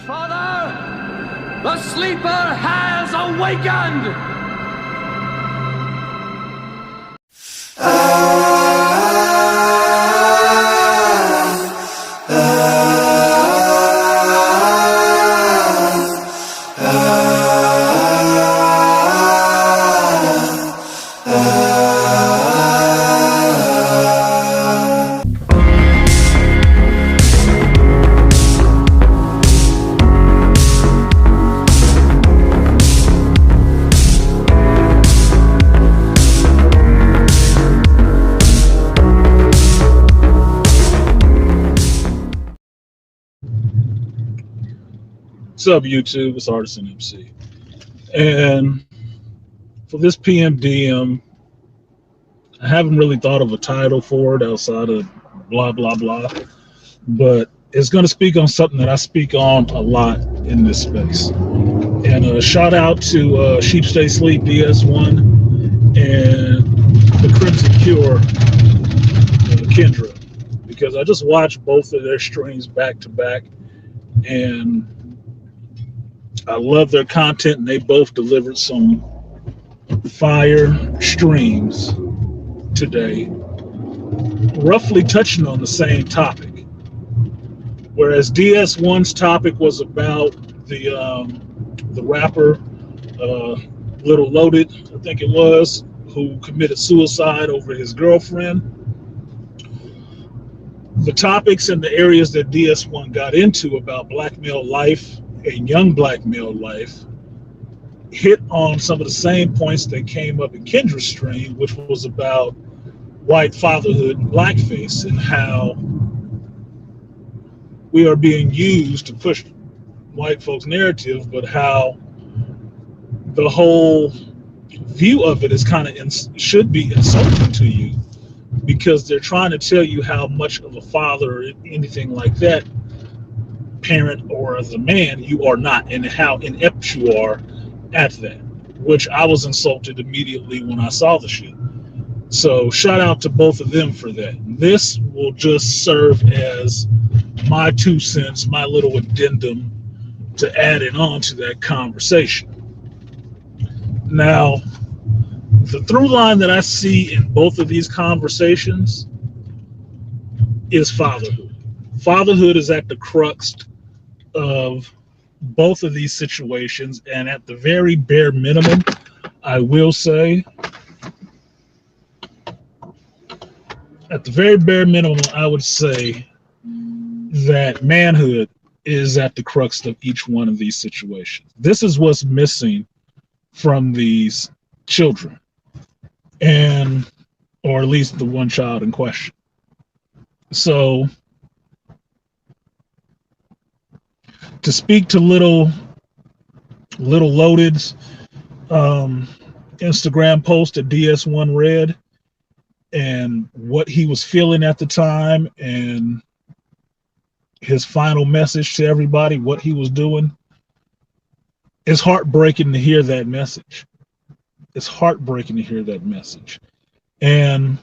Father, the sleeper has awakened! What's up, YouTube? It's Artisan MC. And for this PMDM, I haven't really thought of a title for it outside of blah, blah, blah. But it's going to speak on something that I speak on a lot in this space. And a shout out to Sheep Stay Sleep DS1 and the Crimson Cure, Kendra, because I just watched both of their streams back to back. And I love their content, and they both delivered some fire streams today, roughly touching on the same topic. Whereas DS1's topic was about the rapper, Little Loaded, I think it was, who committed suicide over his girlfriend. The topics and the areas that DS1 got into about black male life and young black male life hit on some of the same points that came up in Kendra's stream, which was about white fatherhood and blackface and how we are being used to push white folks' narrative, but how the whole view of it is kind of should be insulting to you, because they're trying to tell you how much of a father or anything like that, parent or as a man, you are not, and how inept you are at that, which I was insulted immediately when I saw the shit. So shout out to both of them for that. This will just serve as my 2 cents, my little addendum to add it on to that conversation. Now, the through line that I see in both of these conversations is fatherhood. Fatherhood is at the crux of both of these situations, and at the very bare minimum, I will say, at the very bare minimum, I would say that manhood is at the crux of each one of these situations. This is what's missing from these children, and or at least the one child in question. So to speak to Little Loaded's Instagram post that DS1 read and what he was feeling at the time and his final message to everybody, what he was doing, it's heartbreaking to hear that message. It's heartbreaking to hear that message. And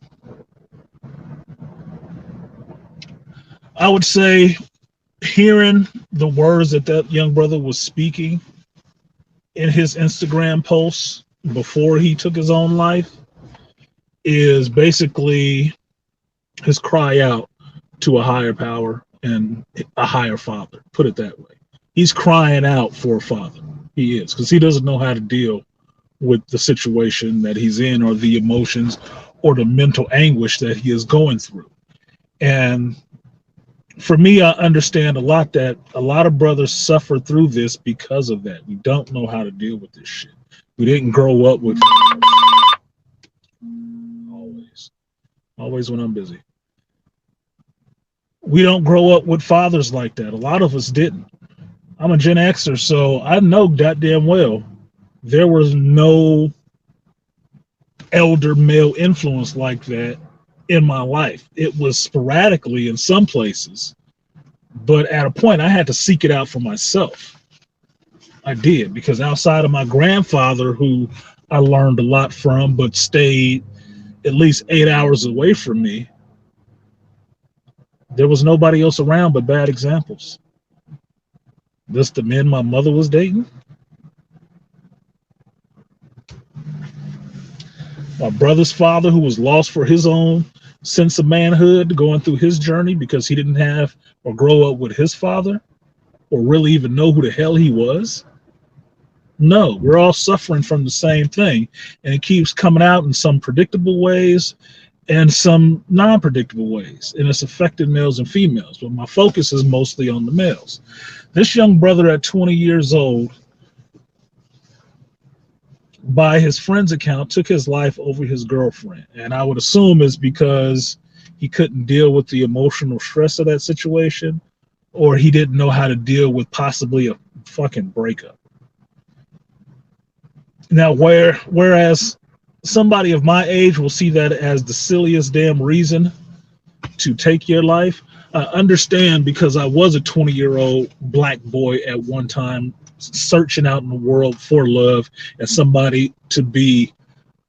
I would say hearing the words that that young brother was speaking in his Instagram posts before he took his own life is basically his cry out to a higher power and a higher father, put it that way. He's crying out for a father. He is, because he doesn't know how to deal with the situation that he's in, or the emotions or the mental anguish that he is going through. And for me, I understand a lot that a lot of brothers suffer through this because of that. We don't know how to deal with this shit. We didn't grow up with always when I'm busy. We don't grow up with fathers like that. A lot of us didn't. I'm a Gen Xer, so I know goddamn well there was no elder male influence like that in my life. It was sporadically in some places, but at a point I had to seek it out for myself. I did, because outside of my grandfather, who I learned a lot from, but stayed at least 8 hours away from me, there was nobody else around but bad examples. This the men my mother was dating? My brother's father, who was lost for his own sense of manhood, going through his journey because he didn't have or grow up with his father or really even know who the hell he was? No, we're all suffering from the same thing, and it keeps coming out in some predictable ways and some non-predictable ways, and it's affected males and females, but my focus is mostly on the males. This young brother at 20 years old, by his friend's account, took his life over his girlfriend, and I would assume it's because he couldn't deal with the emotional stress of that situation, or he didn't know how to deal with possibly a fucking breakup. Now, whereas somebody of my age will see that as the silliest damn reason to take your life, I understand, because I was a 20-year-old black boy at one time, searching out in the world for love and somebody to be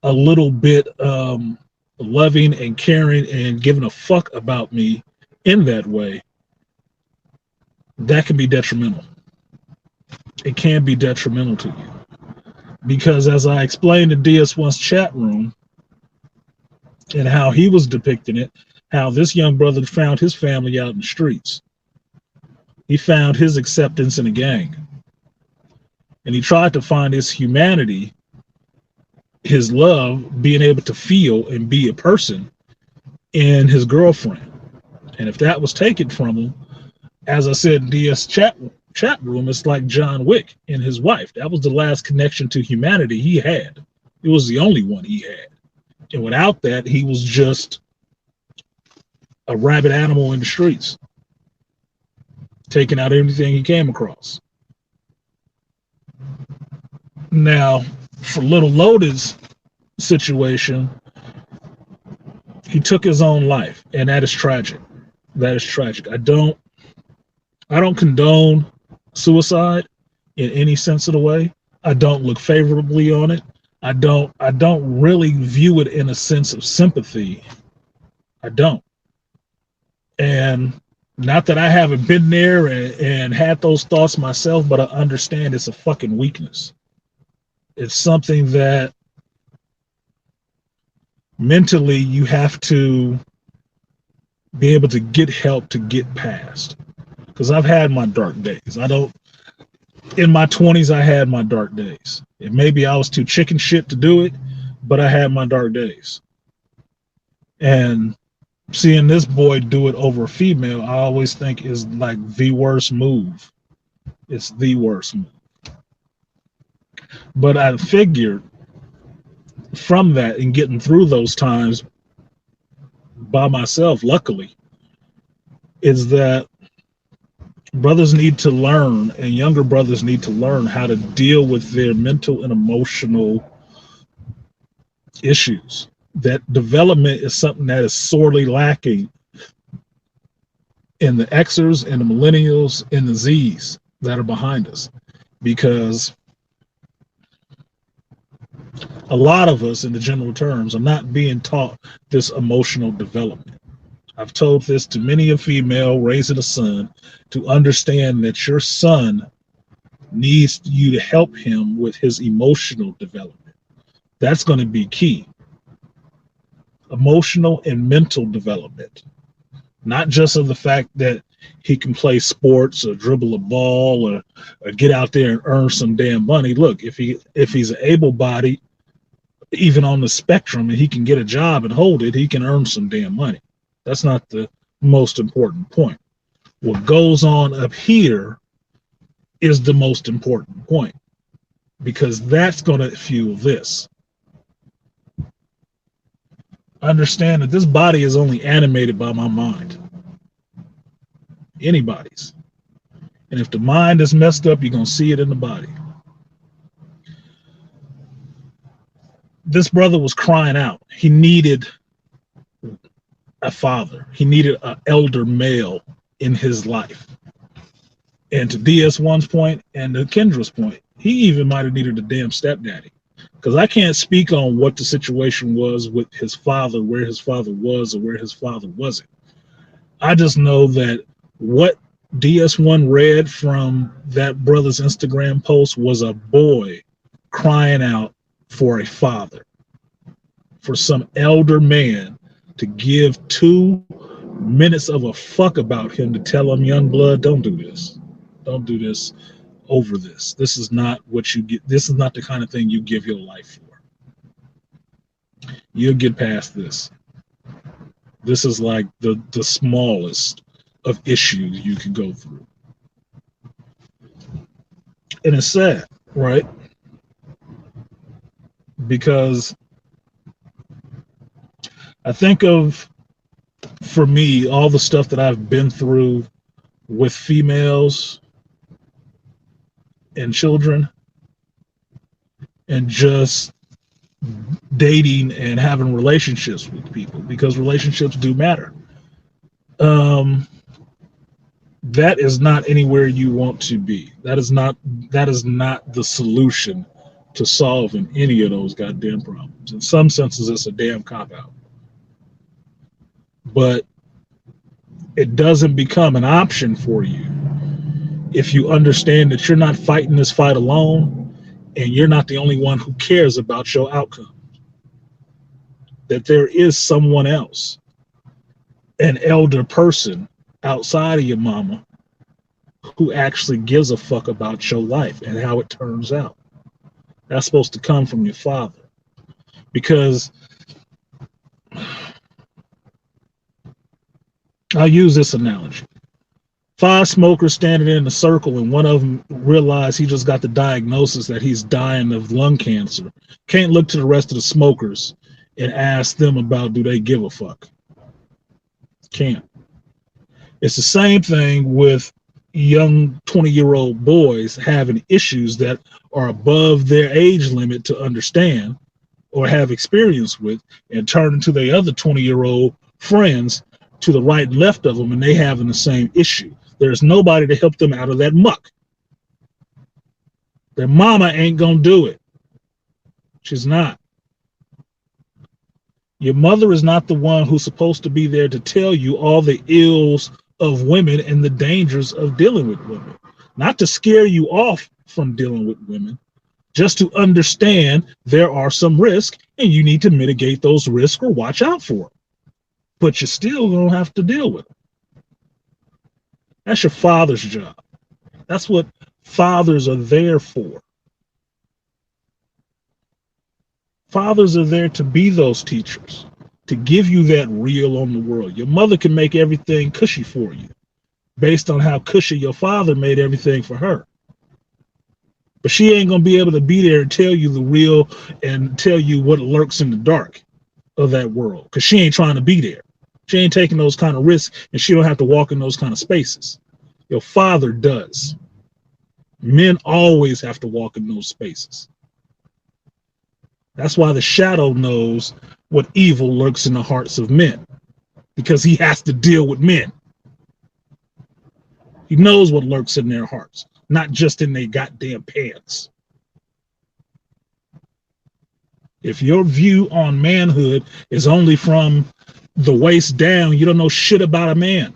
a little bit loving and caring and giving a fuck about me in that way. That can be detrimental. It can be detrimental to you. Because as I explained in DS1's chat room and how he was depicting it, how this young brother found his family out in the streets. He found his acceptance in a gang. And he tried to find his humanity, his love, being able to feel and be a person in his girlfriend. And if that was taken from him, as I said in DS chat room, it's like John Wick and his wife. That was the last connection to humanity he had. It was the only one he had. And without that, he was just a rabid animal in the streets, taking out everything he came across. Now, for Little Loda's situation, he took his own life, and that is tragic. That is tragic. I don't condone suicide in any sense of the way. I don't look favorably on it. I don't really view it in a sense of sympathy. I don't. And not that I haven't been there and had those thoughts myself, but I understand it's a fucking weakness. It's something that mentally you have to be able to get help to get past. Because I've had my dark days. In my 20s, I had my dark days. And maybe I was too chicken shit to do it, but I had my dark days. And seeing this boy do it over a female, I always think is like the worst move. It's the worst move. But I figured from that and getting through those times by myself, luckily, is that brothers need to learn, and younger brothers need to learn how to deal with their mental and emotional issues. That development is something that is sorely lacking in the Xers and the millennials and the Zs that are behind us, because a lot of us, in the general terms, are not being taught this emotional development. I've told this to many a female raising a son, to understand that your son needs you to help him with his emotional development. That's going to be key. Emotional and mental development. Not just of the fact that he can play sports or dribble a ball or get out there and earn some damn money. Look, if he's an able-bodied, even on the spectrum, and he can get a job and hold it, he can earn some damn money. That's not the most important point. What goes on up here is the most important point, because that's going to fuel this. Understand that this body is only animated by my mind. Anybody's. And if the mind is messed up, you're going to see it in the body. This brother was crying out. He needed a father. He needed an elder male in his life. And to DS1's point and to Kendra's point, he even might have needed a damn stepdaddy. Because I can't speak on what the situation was with his father, where his father was or where his father wasn't. I just know that what DS1 read from that brother's Instagram post was a boy crying out for a father, for some elder man to give 2 minutes of a fuck about him to tell him, young blood, don't do this. Don't do this over this. This is not what you get. This is not the kind of thing you give your life for. You'll get past this. This is like the smallest of issues you can go through. And it's sad, right? Because I think of, for me, all the stuff that I've been through with females and children and just dating and having relationships with people, because relationships do matter. That is not anywhere you want to be. That is not the solution to solving any of those goddamn problems. In some senses, it's a damn cop-out. But it doesn't become an option for you if you understand that you're not fighting this fight alone and you're not the only one who cares about your outcome. That there is someone else, an elder person outside of your mama, who actually gives a fuck about your life and how it turns out. That's supposed to come from your father. Because I'll use this analogy. 5 smokers standing in a circle and one of them realized he just got the diagnosis that he's dying of lung cancer. Can't look to the rest of the smokers and ask them about, do they give a fuck? Can't. It's the same thing with young 20-year-old boys having issues that are above their age limit to understand or have experience with, and turning to their other 20-year-old friends to the right and left of them, and they having the same issue. There's nobody to help them out of that muck. Their mama ain't gonna do it. She's not. Your mother is not the one who's supposed to be there to tell you all the ills of women and the dangers of dealing with women. Not to scare you off from dealing with women, just to understand there are some risks and you need to mitigate those risks or watch out for them. But you're still going to have to deal with them. That's your father's job. That's what fathers are there for. Fathers are there to be those teachers, to give you that reel on the world. Your mother can make everything cushy for you based on how cushy your father made everything for her. But she ain't going to be able to be there and tell you the real and tell you what lurks in the dark of that world, because she ain't trying to be there. She ain't taking those kind of risks, and she don't have to walk in those kind of spaces. Your father does. Men always have to walk in those spaces. That's why the shadow knows what evil lurks in the hearts of men, because he has to deal with men. He knows what lurks in their hearts, not just in their goddamn pants. If your view on manhood is only from the waist down, you don't know shit about a man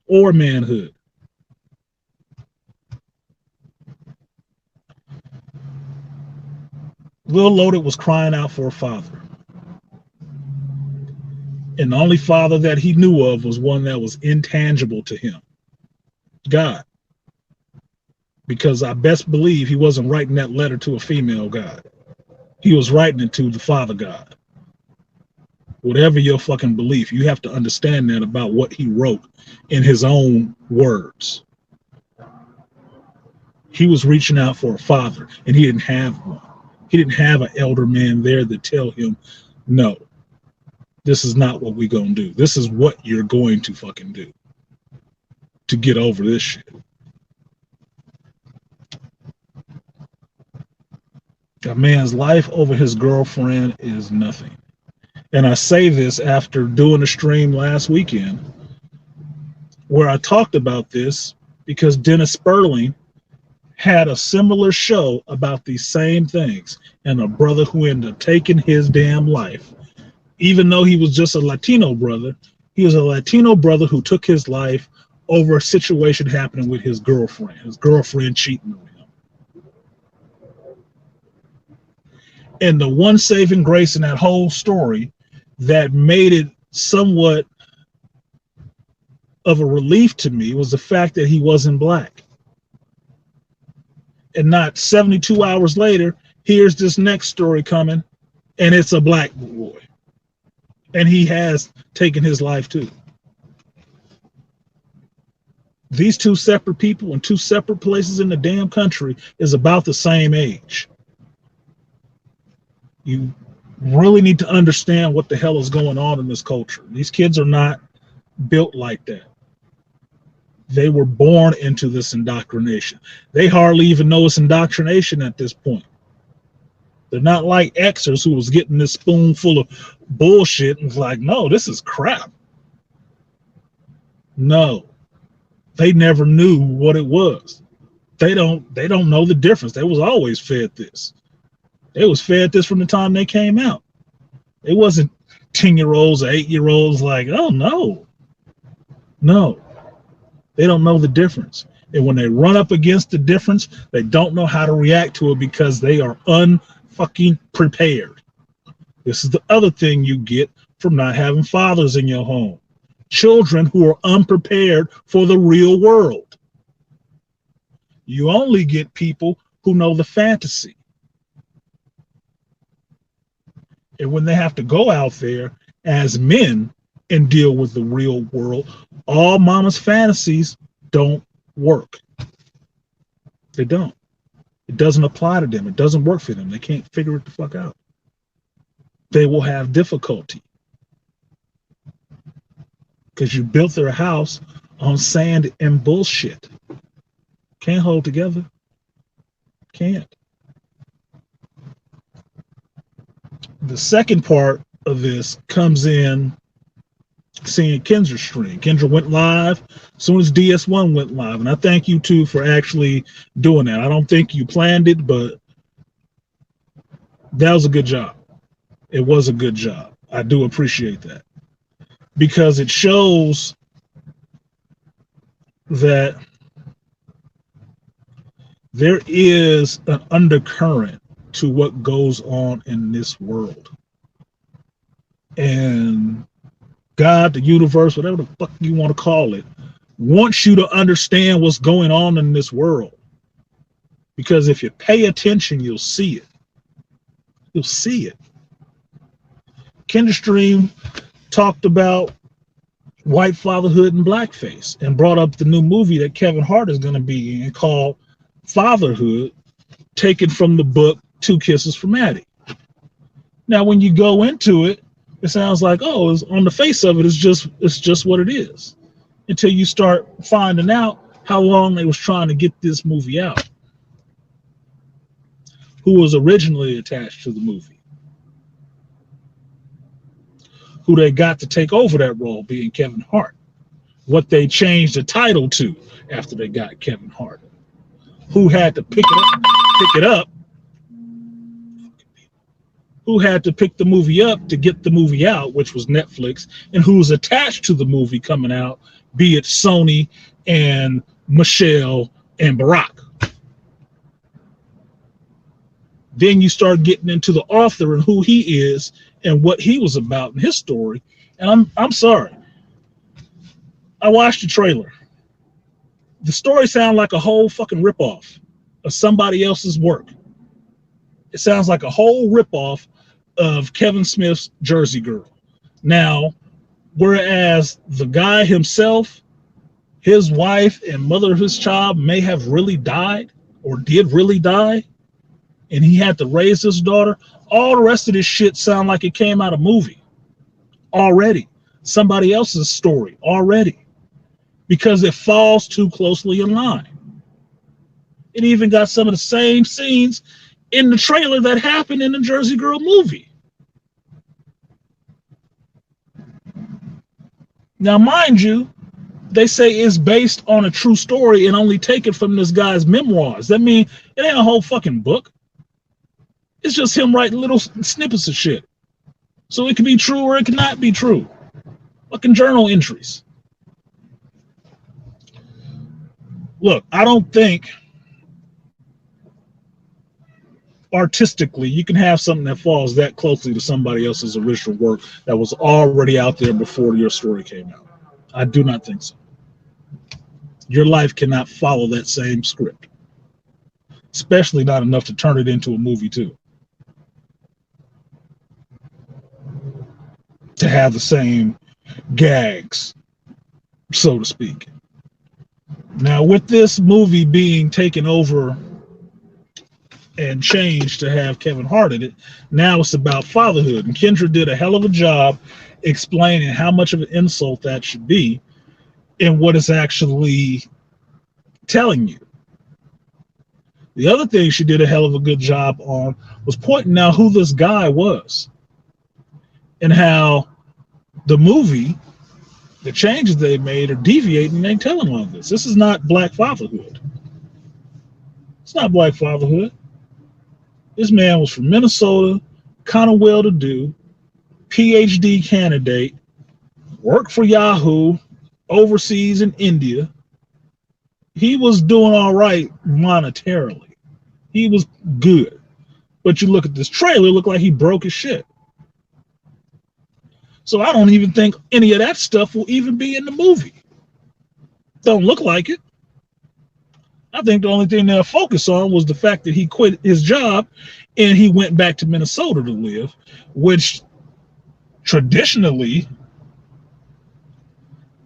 or manhood. Lil Loaded was crying out for a father. And the only father that he knew of was one that was intangible to him. God. Because I best believe he wasn't writing that letter to a female God. He was writing it to the Father God. Whatever your fucking belief, you have to understand that about what he wrote in his own words. He was reaching out for a father, and he didn't have one. He didn't have an elder man there to tell him, no, this is not what we're going to do. This is what you're going to fucking do to get over this shit. A man's life over his girlfriend is nothing. And I say this after doing a stream last weekend where I talked about this because Dennis Sperling had a similar show about these same things, and a brother who ended up taking his damn life. Even though he was just a Latino brother, he was a Latino brother who took his life over a situation happening with his girlfriend cheating on him. And the one saving grace in that whole story that made it somewhat of a relief to me was the fact that he wasn't black. And not 72 hours later, here's this next story coming, and it's a black boy. And he has taken his life too. These two separate people in two separate places in the damn country is about the same age. You really need to understand what the hell is going on in this culture. These kids are not built like that. They were born into this indoctrination. They hardly even know it's indoctrination at this point. They're not like Xers who was getting this spoonful of bullshit and was like, no, this is crap. No, they never knew what it was. They don't know the difference. They was always fed this. They was fed this from the time they came out. It wasn't 10-year-olds or 8-year-olds like, oh no. No. They don't know the difference. And when they run up against the difference, they don't know how to react to it because they are unfucking prepared. This is the other thing you get from not having fathers in your home. Children who are unprepared for the real world. You only get people who know the fantasy. And when they have to go out there as men and deal with the real world, all mama's fantasies don't work. They don't. It doesn't apply to them. It doesn't work for them. They can't figure it the fuck out. They will have difficulty because you built their house on sand and bullshit. Can't hold together. Can't. The second part of this comes in seeing Kendra's stream. Kendra went live as soon as DS1 went live, and I thank you too for actually doing that. I don't think you planned it, but that was a good job. It was a good job. I do appreciate that because it shows that there is an undercurrent to what goes on in this world. And God, the universe, whatever the fuck you want to call it, wants you to understand what's going on in this world. Because if you pay attention, you'll see it. You'll see it. Kendra Stream talked about white fatherhood and blackface and brought up the new movie that Kevin Hart is going to be in called Fatherhood, taken from the book Two Kisses from Addie. Now, when you go into it, it sounds like, oh, it's, on the face of it, it's just what it is. Until you start finding out how long they was trying to get this movie out. Who was originally attached to the movie. Who they got to take over that role being Kevin Hart. What they changed the title to after they got Kevin Hart. Who had to pick it up. Who had to pick the movie up to get the movie out, which was Netflix, and who was attached to the movie coming out, be it Sony and Michelle and Barack. Then you start getting into the author and who he is and what he was about in his story. And I'm sorry. I watched the trailer. The story sounded like a whole fucking ripoff of somebody else's work. It sounds like a whole ripoff of Kevin Smith's Jersey Girl. Now, whereas the guy himself, his wife and mother of his child may have really died or did really die, and he had to raise his daughter, all the rest of this shit sound like it came out of a movie already. Somebody else's story already. Because it falls too closely in line. It even got some of the same scenes in the trailer that happened in the Jersey Girl movie. Now, mind you, they say it's based on a true story and only taken from this guy's memoirs. That means it ain't a whole fucking book. It's just him writing little snippets of shit. So it can be true or it cannot be true. Fucking journal entries. Look, I don't think artistically you can have something that falls that closely to somebody else's original work that was already out there before your story came out. I do not think so. Your life cannot follow that same script, especially not enough to turn it into a movie too, to have the same gags, so to speak. Now, with this movie being taken over and changed to have Kevin Hart in it, now it's about fatherhood. And Kendra did a hell of a job explaining how much of an insult that should be and what it's actually telling you. The other thing she did a hell of a good job on was pointing out who this guy was and how the movie, the changes they made are deviating and ain't telling all this. This is not Black fatherhood. It's not Black fatherhood. This man was from Minnesota, kind of well-to-do, PhD candidate, worked for Yahoo, overseas in India. He was doing all right monetarily. He was good. But you look at this trailer, it looked like he broke his shit. So I don't even think any of that stuff will even be in the movie. Don't look like it. I think the only thing they'll focus on was the fact that he quit his job and he went back to Minnesota to live, which traditionally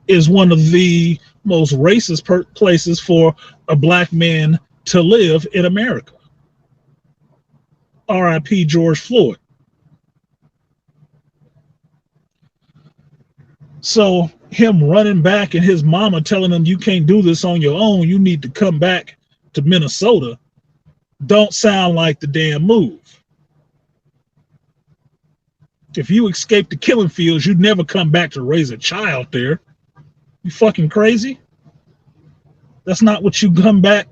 is one of the most racist places for a black man to live in America. R.I.P. George Floyd. So him running back and his mama telling him you can't do this on your own, you need to come back to Minnesota, don't sound like the damn move. If you escape the killing fields, you'd never come back to raise a child there. You fucking crazy? That's not what you come back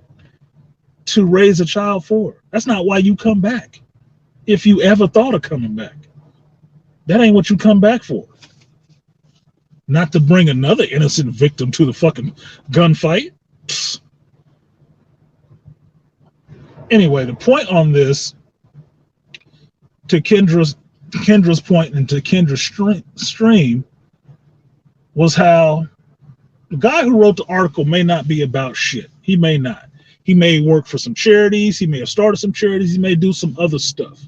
to raise a child for. That's not why you come back. If you ever thought of coming back, that ain't what you come back for. Not to bring another innocent victim to the fucking gunfight. Psst. Anyway, the point on this, to Kendra's point and to Kendra's stream, was how the guy who wrote the article may not be about shit. He may not. He may work for some charities. He may have started some charities. He may do some other stuff.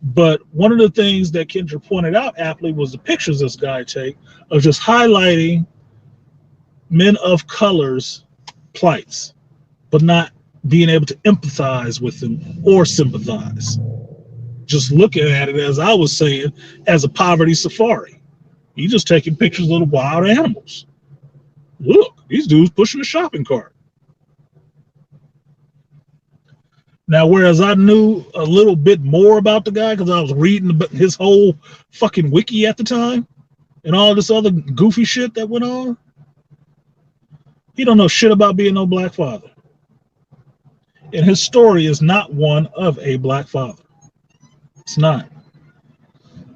But one of the things that Kendra pointed out aptly was the pictures this guy take of just highlighting men of color's plights, but not being able to empathize with them or sympathize. Just looking at it, as I was saying, as a poverty safari. He's just taking pictures of the wild animals. Look, these dudes pushing a shopping cart. Now, whereas I knew a little bit more about the guy because I was reading his whole fucking wiki at the time and all this other goofy shit that went on, he don't know shit about being no black father. And his story is not one of a black father. It's not.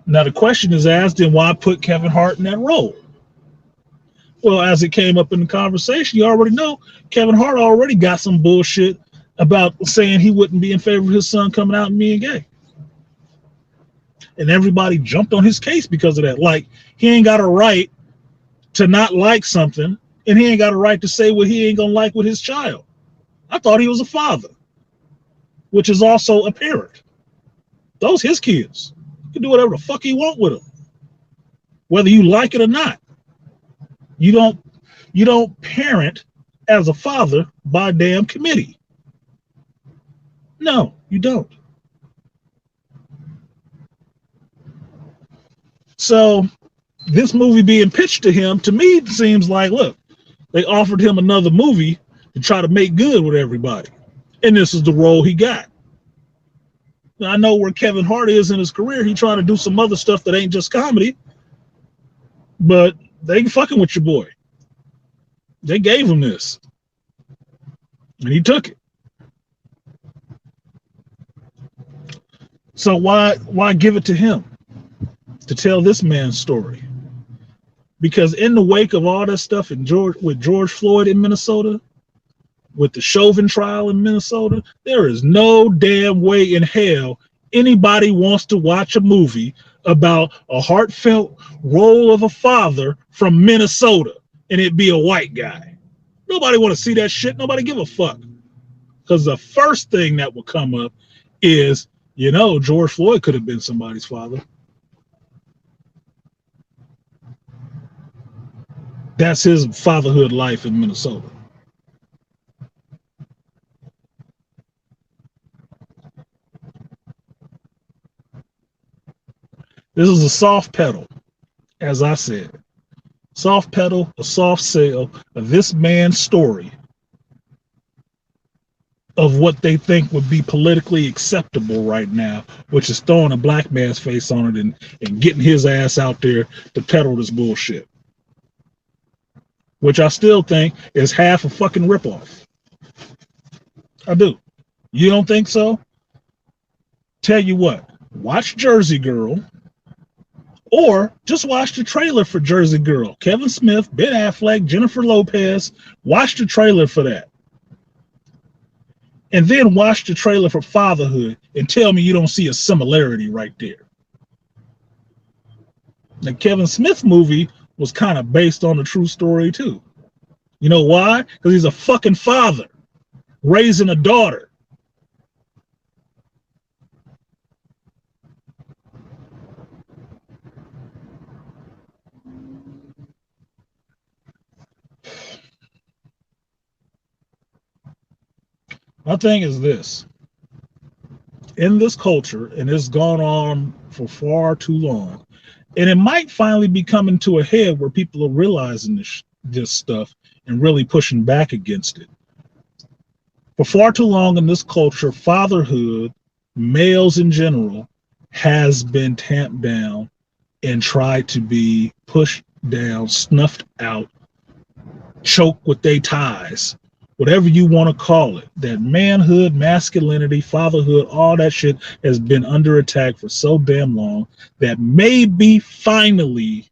Now, the question is asked, then why put Kevin Hart in that role? Well, as it came up in the conversation, you already know Kevin Hart already got some bullshit about saying he wouldn't be in favor of his son coming out and being gay. And everybody jumped on his case because of that. Like, he ain't got a right to not like something, and he ain't got a right to say what he ain't gonna like with his child. I thought he was a father, which is also a parent. Those his kids. He can do whatever the fuck he want with them, whether you like it or not. You don't parent as a father by damn committee. No, you don't. So this movie being pitched to him, to me, it seems like, look, they offered him another movie to try to make good with everybody. And this is the role he got. Now, I know where Kevin Hart is in his career. He's trying to do some other stuff that ain't just comedy. But they ain't fucking with your boy. They gave him this. And he took it. So why give it to him to tell this man's story? Because in the wake of all that stuff with George Floyd in Minnesota, with the Chauvin trial in Minnesota, there is no damn way in hell anybody wants to watch a movie about a heartfelt role of a father from Minnesota and it be a white guy. Nobody want to see that shit. Nobody give a fuck. Because the first thing that will come up is, George Floyd could have been somebody's father. That's his fatherhood life in Minnesota. This is a soft pedal, as I said. Soft pedal, a soft sell of this man's story of what they think would be politically acceptable right now, which is throwing a black man's face on it and getting his ass out there to peddle this bullshit. Which I still think is half a fucking ripoff. I do. You don't think so? Tell you what, watch Jersey Girl, or just watch the trailer for Jersey Girl. Kevin Smith, Ben Affleck, Jennifer Lopez. Watch the trailer for that. And then watch the trailer for Fatherhood and tell me you don't see a similarity right there. The Kevin Smith movie was kind of based on a true story too. You know why? Because he's a fucking father raising a daughter. My thing is this. In this culture, and it's gone on for far too long, and it might finally be coming to a head where people are realizing this stuff and really pushing back against it. For far too long in this culture, fatherhood, males in general, has been tamped down and tried to be pushed down, snuffed out, choked with their ties, whatever you want to call it. That manhood, masculinity, fatherhood, all that shit has been under attack for so damn long that maybe finally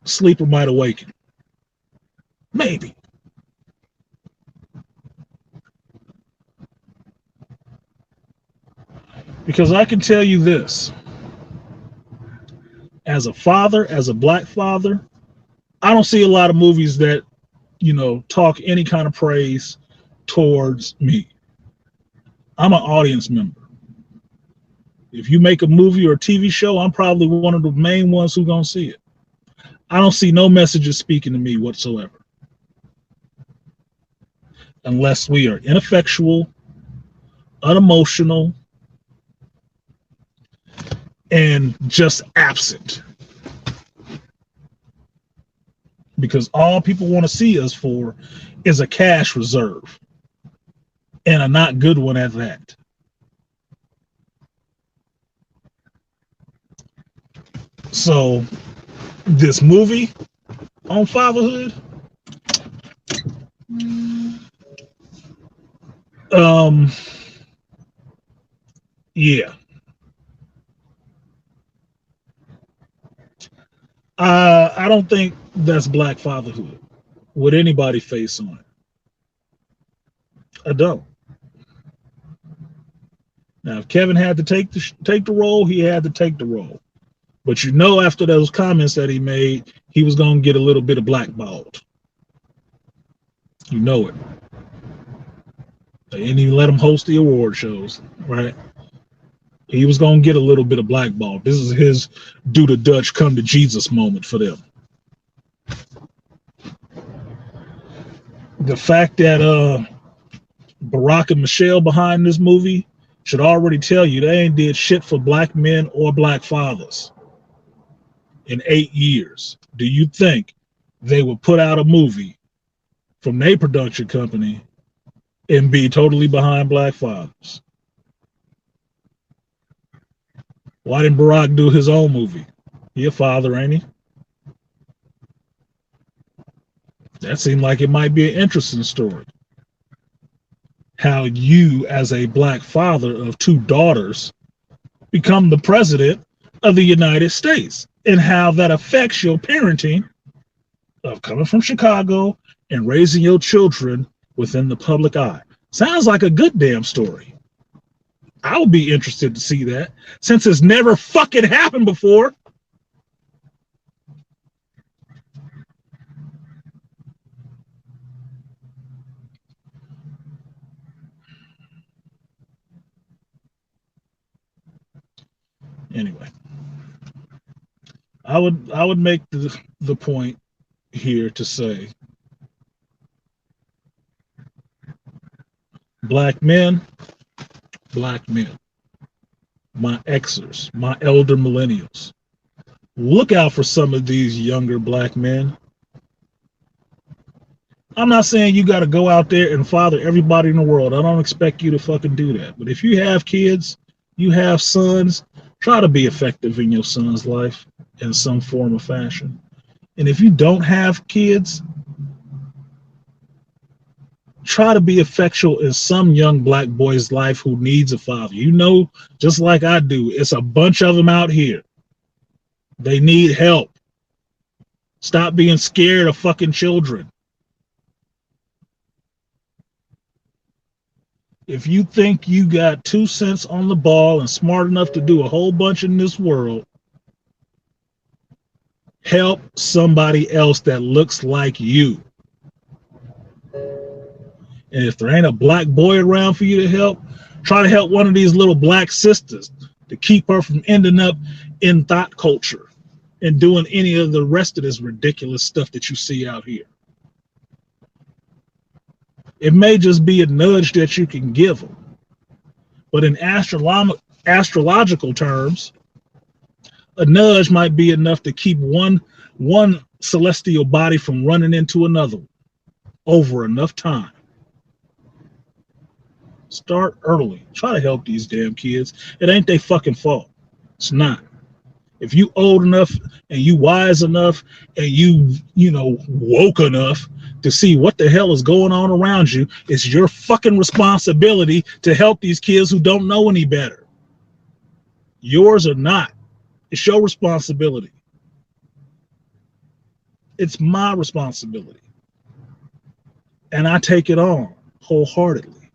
sleeper might awaken. Maybe. Because I can tell you this, as a father, as a black father, I don't see a lot of movies that, talk any kind of praise towards me. I'm an audience member. If you make a movie or a TV show, I'm probably one of the main ones who's going to see it. I don't see no messages speaking to me whatsoever. Unless we are ineffectual, unemotional, and just absent. Because all people want to see us for is a cash reserve, and a not good one at that. So this movie on fatherhood, yeah. I don't think that's black fatherhood with anybody face on it. I don't. Now, if Kevin had to take the role, he had to take the role. But after those comments that he made, he was going to get a little bit of blackballed. You know it. They didn't even let him host the award shows, right? He was going to get a little bit of blackball. This is his do the Dutch, come to Jesus moment for them. The fact that Barack and Michelle behind this movie should already tell you they ain't did shit for black men or black fathers in 8 years. Do you think they would put out a movie from their production company and be totally behind black fathers? Why didn't Barack do his own movie? He a father, ain't he? That seemed like it might be an interesting story. How you, as a black father of 2 daughters, become the president of the United States, and how that affects your parenting of coming from Chicago and raising your children within the public eye. Sounds like a good damn story. I would be interested to see that, since it's never fucking happened before. Anyway, I would make the point here to say, black men, my Xers, my elder millennials, look out for some of these younger black men. I'm not saying you got to go out there and father everybody in the world. I don't expect you to fucking do that. But if you have kids, you have sons, try to be effective in your son's life in some form or fashion. And if you don't have kids, try to be effectual in some young black boy's life who needs a father. You know, just like I do, it's a bunch of them out here. They need help. Stop being scared of fucking children. If you think you got 2 cents on the ball and smart enough to do a whole bunch in this world, help somebody else that looks like you. And if there ain't a black boy around for you to help, try to help one of these little black sisters to keep her from ending up in thought culture and doing any of the rest of this ridiculous stuff that you see out here. It may just be a nudge that you can give them. But in astrological terms, a nudge might be enough to keep one celestial body from running into another over enough time. Start early. Try to help these damn kids. It ain't their fucking fault. It's not. If you old enough and you wise enough and you woke enough to see what the hell is going on around you, it's your fucking responsibility to help these kids who don't know any better. Yours or not. It's your responsibility. It's my responsibility. And I take it on wholeheartedly.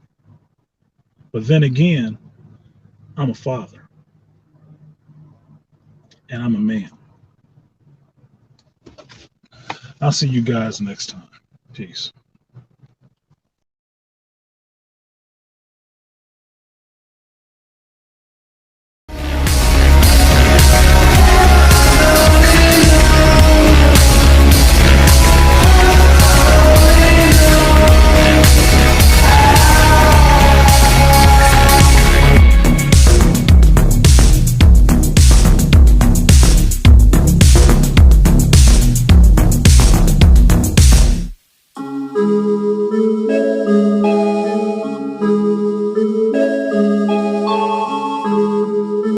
But then again, I'm a father. And I'm a man. I'll see you guys next time. Peace.